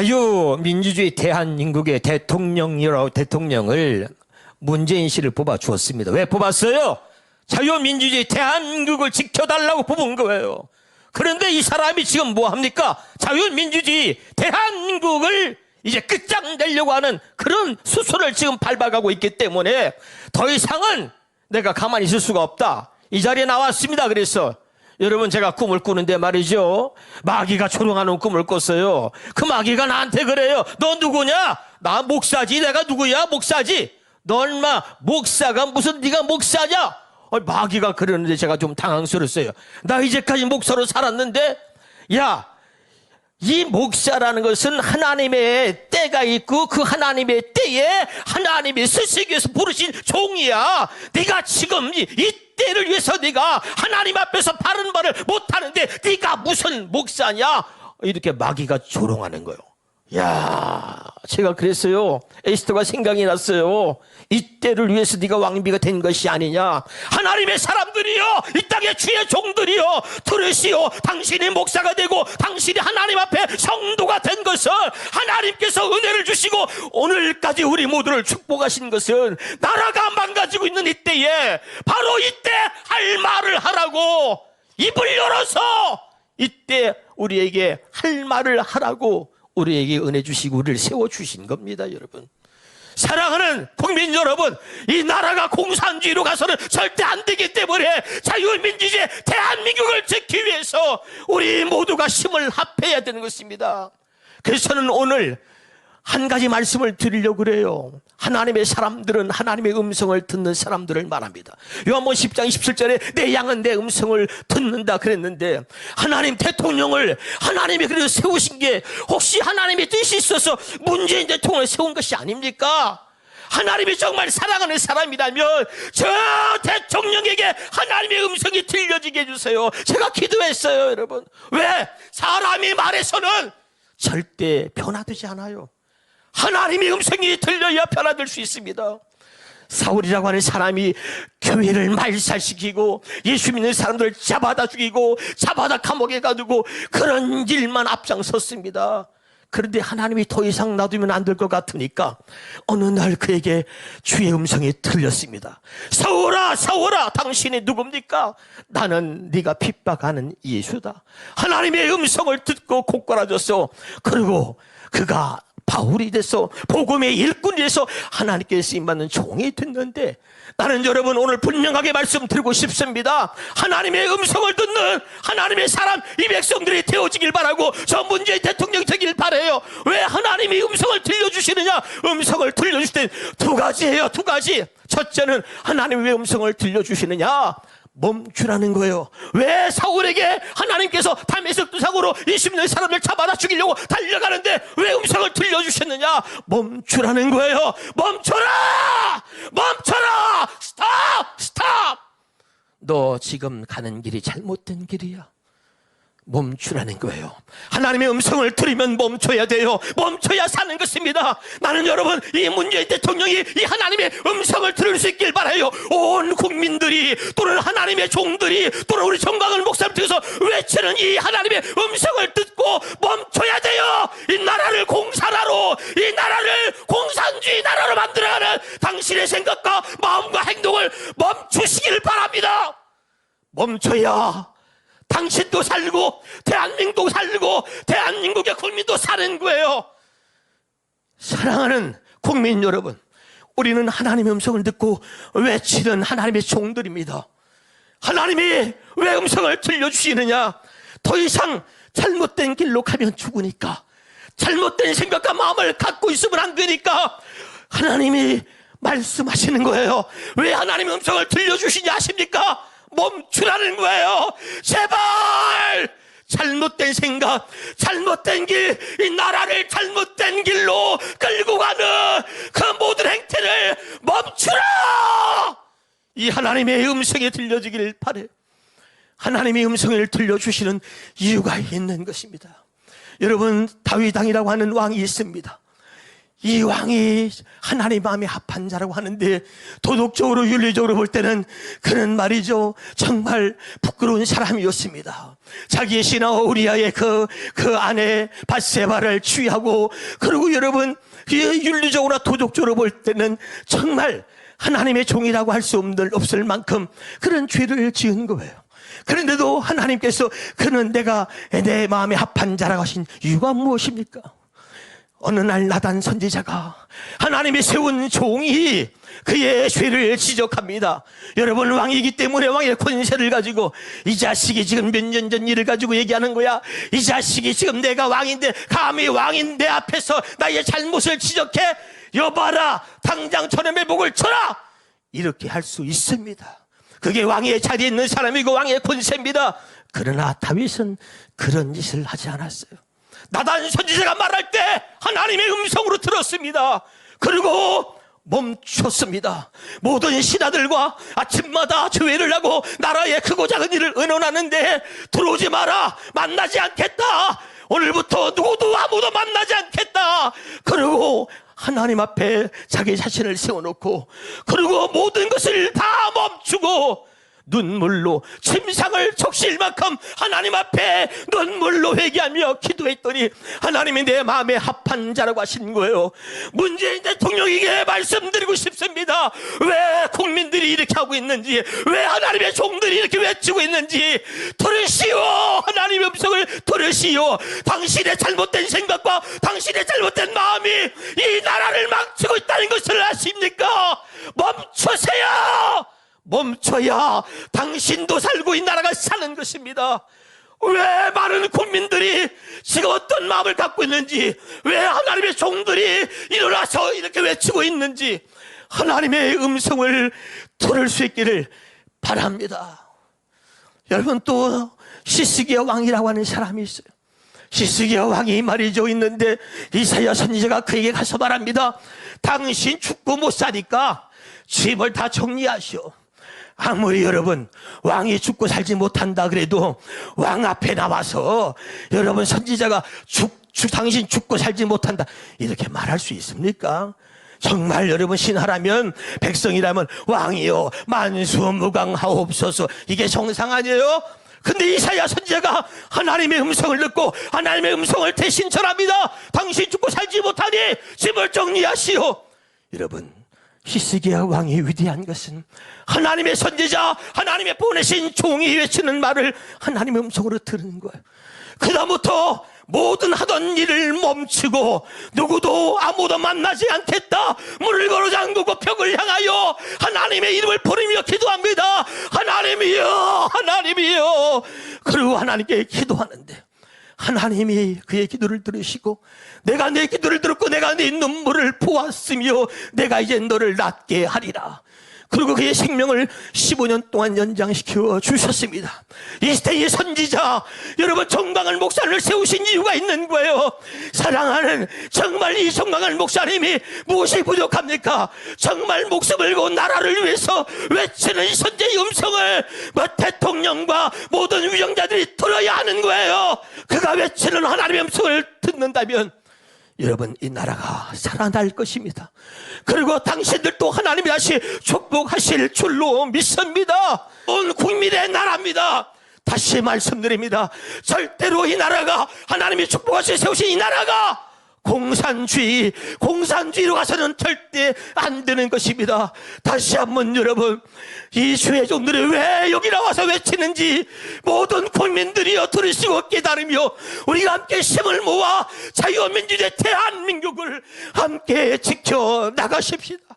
자유민주주의 대한민국의 대통령을 문재인 씨를 뽑아 주었습니다. 왜 뽑았어요? 자유민주주의 대한민국을 지켜달라고 뽑은 거예요. 그런데 이 사람이 지금 뭐 합니까? 자유민주주의 대한민국을 이제 끝장내려고 하는 그런 수순을 지금 밟아가고 있기 때문에 더 이상은 내가 가만히 있을 수가 없다. 이 자리에 나왔습니다. 그래서 여러분, 제가 꿈을 꾸는데 말이죠, 마귀가 조롱하는 꿈을 꿨어요. 그 마귀가 나한테 그래요. 너 누구냐? 나 목사지. 내가 누구야? 목사지. 너 얼마 목사가 무슨 네가 목사냐? 마귀가 그러는데 제가 좀 당황스러웠어요. 나 이제까지 목사로 살았는데, 야, 이 목사라는 것은 하나님의 때가 있고 그 하나님의 때에 하나님이 쓰시기 위해서 부르신 종이야. 네가 지금 이 때를 위해서 네가 하나님 앞에서 바른 말을 못하는데 네가 무슨 목사냐? 이렇게 마귀가 조롱하는 거예요. 야, 제가 그랬어요. 에스더가 생각이 났어요. 이 때를 위해서 네가 왕비가 된 것이 아니냐. 하나님의 사람들이요, 이 땅의 주의 종들이요, 들으시오. 당신이 목사가 되고 당신이 하나님 앞에 성도가 된 것은 하나님께서 은혜를 주시고 오늘까지 우리 모두를 축복하신 것은 나라가 망가지고 있는 이때에 바로 이때 할 말을 하라고, 입을 열어서 이때 우리에게 할 말을 하라고 우리에게 은혜 주시고 우리를 세워주신 겁니다. 여러분, 사랑하는 국민 여러분, 이 나라가 공산주의로 가서는 절대 안 되기 때문에 자유민주주의 대한민국을 지키기 위해서 우리 모두가 힘을 합해야 되는 것입니다. 그래서 저는 오늘 한 가지 말씀을 드리려고 그래요. 하나님의 사람들은 하나님의 음성을 듣는 사람들을 말합니다. 요한복음 10장 27절에 내 양은 내 음성을 듣는다 그랬는데, 하나님 대통령을 하나님이 그래서 세우신 게 혹시 하나님의 뜻이 있어서 문재인 대통령을 세운 것이 아닙니까? 하나님이 정말 사랑하는 사람이라면 저 대통령에게 하나님의 음성이 들려지게 해주세요. 제가 기도했어요. 여러분, 왜? 사람이 말해서는 절대 변화되지 않아요. 하나님의 음성이 들려야 변화될 수 있습니다. 사울이라고 하는 사람이 교회를 말살시키고 예수 믿는 사람들을 잡아다 죽이고 잡아다 감옥에 가두고 그런 일만 앞장섰습니다. 그런데 하나님이 더 이상 놔두면 안 될 것 같으니까 어느 날 그에게 주의 음성이 들렸습니다. 사울아, 사울아, 당신이 누굽니까? 나는 네가 핍박하는 예수다. 하나님의 음성을 듣고 곧걸어졌어. 그리고 그가 바울이 돼서 복음의 일꾼이 돼서 하나님께 쓰임받는 종이 됐는데, 나는 여러분 오늘 분명하게 말씀드리고 싶습니다. 하나님의 음성을 듣는 하나님의 사람, 이 백성들이 되어지길 바라고 저 문재인 대통령이 되길 바라요. 왜 하나님이 음성을 들려주시느냐? 음성을 들려주실 때 두 가지예요. 두 가지. 첫째는 하나님이 왜 음성을 들려주시느냐? 멈추라는 거예요. 왜 사울에게 하나님께서 다메섹 두상으로 20명 사람을 잡아다 죽이려고 달려가는데 왜 음성을 들려주셨느냐? 멈추라는 거예요. 멈춰라! 멈춰라! 스탑! 스탑! 너 지금 가는 길이 잘못된 길이야. 멈추라는 거예요. 하나님의 음성을 들으면 멈춰야 돼요. 멈춰야 사는 것입니다. 나는 여러분, 이 문재인 대통령이 이 하나님의 음성을 들을 수 있길 바라요. 온 국민들이 또는 하나님의 종들이 또는 우리 정광훈 목사님 통해서 외치는 이 하나님의 음성을 듣고 멈춰야 돼요. 이 나라를 공산화로, 이 나라를 공산주의 나라로 만들어가는 당신의 생각과 마음과 행동을 멈추시길 바랍니다. 멈춰야 당신도 살고 대한민국도 살고 대한민국의 국민도 사는 거예요. 사랑하는 국민 여러분, 우리는 하나님의 음성을 듣고 외치는 하나님의 종들입니다. 하나님이 왜 음성을 들려주시느냐? 더 이상 잘못된 길로 가면 죽으니까, 잘못된 생각과 마음을 갖고 있으면 안 되니까 하나님이 말씀하시는 거예요. 왜 하나님의 음성을 들려주시냐 아십니까? 멈추라는 거예요. 제발 잘못된 생각, 잘못된 길, 이 나라를 잘못된 길로 끌고 가는 그 모든 행태를 멈추라! 이 하나님의 음성이 들려지길 바라요. 하나님의 음성을 들려주시는 이유가 있는 것입니다. 여러분, 다윗 왕이라고 하는 왕이 있습니다. 이 왕이 하나님 마음에 합한 자라고 하는데, 도덕적으로 윤리적으로 볼 때는 그는 말이죠, 정말 부끄러운 사람이었습니다. 자기의 신하와 우리아의 그 아내 밧세바를 취하고, 그리고 여러분, 윤리적으로나 도덕적으로 볼 때는 정말 하나님의 종이라고 할 수 없을 만큼 그런 죄를 지은 거예요. 그런데도 하나님께서 그는 내 마음에 합한 자라고 하신 이유가 무엇입니까? 어느 날 나단 선지자가 하나님이 세운 종이 그의 죄를 지적합니다. 여러분, 왕이기 때문에 왕의 권세를 가지고, 이 자식이 지금 몇 년 전 일을 가지고 얘기하는 거야. 이 자식이 지금 내가 왕인데 감히 왕인 내 앞에서 나의 잘못을 지적해? 여봐라, 당장 저놈의 목을 쳐라! 이렇게 할 수 있습니다. 그게 왕의 자리에 있는 사람이고 왕의 권세입니다. 그러나 다윗은 그런 짓을 하지 않았어요. 나단 선지자가 말할 때 하나님의 음성으로 들었습니다. 그리고 멈췄습니다. 모든 신하들과 아침마다 조회를 하고 나라의 크고 작은 일을 의논하는데, 들어오지 마라, 만나지 않겠다, 오늘부터 누구도 아무도 만나지 않겠다. 그리고 하나님 앞에 자기 자신을 세워놓고, 그리고 모든 것을 다 멈추고 눈물로 침상을 적실 만큼 하나님 앞에 눈물로 회개하며 기도했더니 하나님이 내 마음에 합한 자라고 하신 거예요. 문재인 대통령에게 말씀드리고 싶습니다. 왜 국민들이 이렇게 하고 있는지, 왜 하나님의 종들이 이렇게 외치고 있는지 들으시오. 하나님의 음성을 들으시오. 당신의 잘못된 생각과 당신의 잘못된 마음이 이 나라를 망치고 있다는 것을 아십니까? 멈추세요. 멈춰야 당신도 살고 이 나라가 사는 것입니다. 왜 많은 국민들이 지금 어떤 마음을 갖고 있는지, 왜 하나님의 종들이 일어나서 이렇게 외치고 있는지 하나님의 음성을 들을 수 있기를 바랍니다. 여러분, 또 시스기야 왕이라고 하는 사람이 있어요. 시스기야 왕이 말이죠 있는데, 이사야 선지자가 그에게 가서 말합니다. 당신 죽고 못 사니까 집을 다 정리하시오. 아무리 여러분 왕이 죽고 살지 못한다 그래도 왕 앞에 나와서 여러분 선지자가 당신 죽고 살지 못한다 이렇게 말할 수 있습니까? 정말 여러분 신하라면, 백성이라면 왕이요 만수무강하옵소서, 이게 정상 아니에요? 근데 이사야 선지자가 하나님의 음성을 듣고 하나님의 음성을 대신 전합니다. 당신 죽고 살지 못하니 집을 정리하시오. 여러분, 히스기야 왕이 위대한 것은 하나님의 선지자, 하나님의 보내신 종이 외치는 말을 하나님의 음성으로 들은 거예요. 그다음부터 모든 하던 일을 멈추고 누구도 아무도 만나지 않겠다, 문을 걸어 잠그고 벽을 향하여 하나님의 이름을 부르며 기도합니다. 하나님이여, 하나님이여. 그리고 하나님께 기도하는데 하나님이 그의 기도를 들으시고, 내가 내 기도를 들었고 내가 네 눈물을 보았으며 내가 이제 너를 낫게 하리라. 그리고 그의 생명을 15년 동안 연장시켜 주셨습니다. 이 시대의 선지자, 여러분 정강한 목사를 세우신 이유가 있는 거예요. 사랑하는 정말 이 정강한 목사님이 무엇이 부족합니까? 정말 목숨을 걸고 나라를 위해서 외치는 이 선지의 음성을 대통령과 모든 위정자들이 들어야 하는 거예요. 그가 외치는 하나님의 음성을 듣는다면 여러분 이 나라가 살아날 것입니다. 그리고 당신들도 하나님이 다시 축복하실 줄로 믿습니다. 온 국민의 나라입니다. 다시 말씀드립니다. 절대로 이 나라가, 하나님이 축복하시 세우신 이 나라가 공산주의로 가서는 절대 안 되는 것입니다. 다시 한번 여러분, 이 주의 종들이 왜 여기 나와서 외치는지 모든 국민들이여 들으시고 깨달으며 우리가 함께 힘을 모아 자유민주주의 대한민국을 함께 지켜 나가십시다.